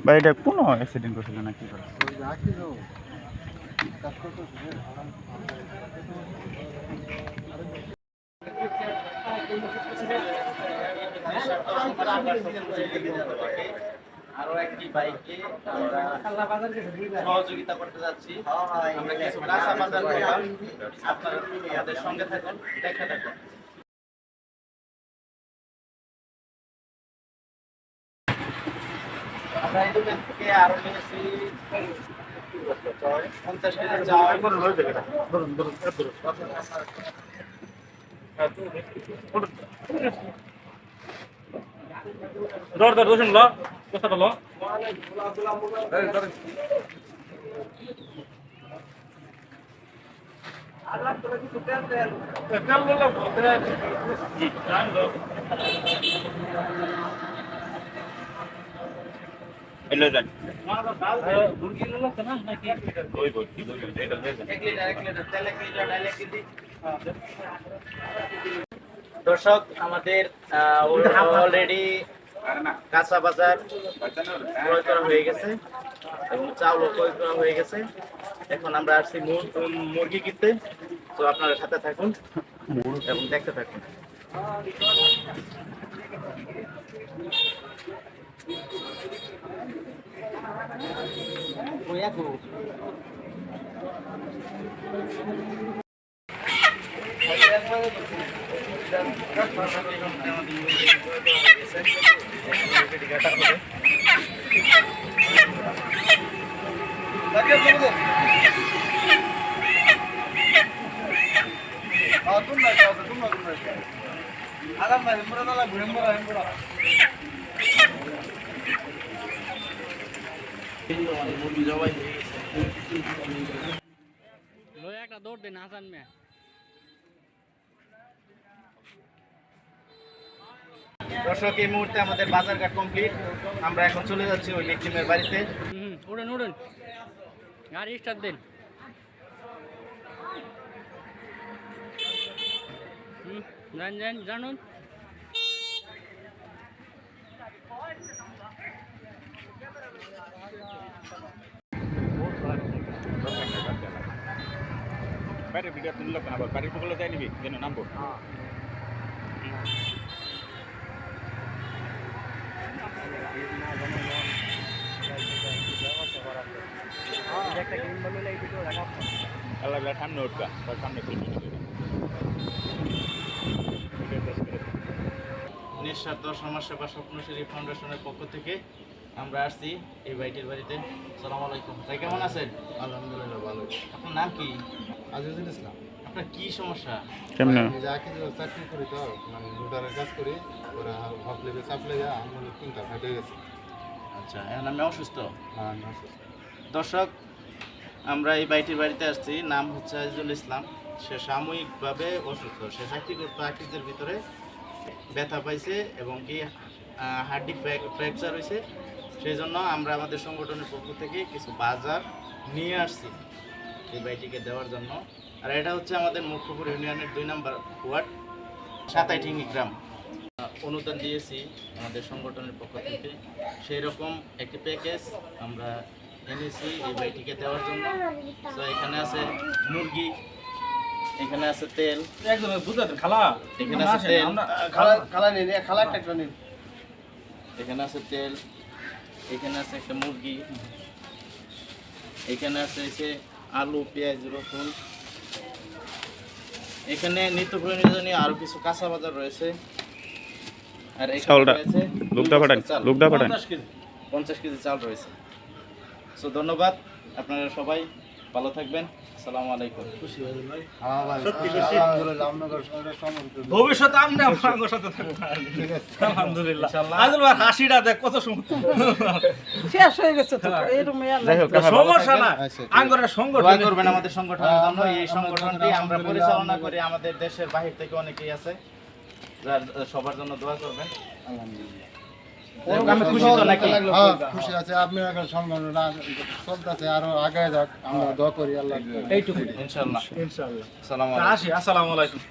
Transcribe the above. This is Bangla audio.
ভাই এটা কোনো অ্যাক্সিডেন্ট করছিল না কি করে? আরো একটি বাইকে সহযোগিতা করতে যাচ্ছি। আমরা কিছু কাঁচা বাজার করলাম, আপনারা আমাদের সঙ্গে থাকুন, দেখে থাকুন। আমরা এই দোকান থেকে আরো নিয়েছি 50 কেজি চাল। দর দোষণ ল কথাটা ল দর্শক, আমাদের অলরেডি কাঁচা বাজার ক্রয় করা হয়ে গেছে এবং চাউলও ক্রয় করা হয়ে গেছে। এখন আমরা আসছি মুরগি কিনতে। তো আপনারা সাথে থাকুন এবং দেখতে থাকুন। একটা দৌড় দিন হাসান মেয়ে দর্শক, এই মুহূর্তে আমাদের বাজারঘাট কমপ্লিট। আমরা এখন চলে যাচ্ছি ওই ভিকটিমের বাড়িতে। উড়ুন উড়ুন গাড়ি স্টার্ট দিন। যান যান জানুন। বাইরে ভিডিও তুললো কেন? আবার বাড়ির পকলে যাই নিবি যেন নামবো। আল্লাহ সামনে উঠবা, সামনে নিঃস্বার্থ সমাজসেবা স্বপ্নশ্রী ফাউন্ডেশনের পক্ষ থেকে আমরা আসছি এই ভাইটির বাড়িতে। সালাম আলাইকুম ভাই, কেমন আছেন? আলহামদুলিল্লাহ ভালো। আপনার নাম কি? আজিজুল ইসলাম। আপনার কি সমস্যা? কেমনে? চাকরি করি তো, মানে লোডারের কাজ করি। ওরা হক লেগে চাপ লেগে আমার তিনটা ফাটে গেছে। আচ্ছা, এখন আমি অসুস্থ। হ্যাঁ, দর্শক, আমরা এই ভাইটির বাড়িতে আসছি। নাম হচ্ছে আজিজুল ইসলাম। সে সাময়িকভাবে অসুস্থ। সে চাকরি করতো আকিজের ভিতরে, ব্যথা পাইছে এবং কি হাড্ডি ফ্র্যাকচার হয়েছে। সেই জন্য আমরা আমাদের সংগঠনের পক্ষ থেকে কিছু বাজার নিয়ে আসছি এই ভাইটিকে দেওয়ার জন্য। আর এটা হচ্ছে আমাদের মুখ্যপুর ইউনিয়নের 2 নম্বর ওয়ার্ড, সাতাইঠিঙ্গি গ্রাম। অনুদান দিয়েছি আমাদের সংগঠনের পক্ষ থেকে। সেই রকম একটি প্যাকেজ আমরা এনেছি এই ভাইটিকে দেওয়ার জন্য। তো এখানে আছে মুরগি, এখানে আছে তেল, একদম বুঝাতেন খালা। এখানে আছে তেল, এখানে আছে তেল, এখানে আছে একটা মুরগি, এখানে আছে এসে আলু, পেঁয়াজ, রসুন। এখানে নিত্য প্রয়োজনীয় আরো কিছু কাঁচা বাজার রয়েছে। আর এখানে রয়েছে 50 কেজি চাল রয়েছে। সো ধন্যবাদ, আপনারা সবাই ভালো থাকবেন। আসসালামু আলাইকুম। ভবিষ্যতে আপনি আপনার সাথে থাকবেন। আলহামদুলিল্লাহ। আজল ভাই হাসিটা দেখ কত সুন্দর। শেষ হয়ে গেছে তো এরকম সমস্যা না। আঙ্গরের সংগঠন করবেন আমাদের সংগঠনের জন্য। এই সংগঠনটি আমরা পরিচালনা করি। আমাদের দেশের বাহির থেকে অনেকেই আছে, সবার জন্য দোয়া করবেন। আমি খুশি তো নাকি? খুশি আছে। আপনি এখন সংগঠনটা চলতেছে, আরো আগে যাক, আমরা দোয়া করি আল্লাহ। এইটুকু ইনশাআল্লাহ। ইনশাআল্লাহ। আসসালামু আলাইকুম। আসসালামু আলাইকুম।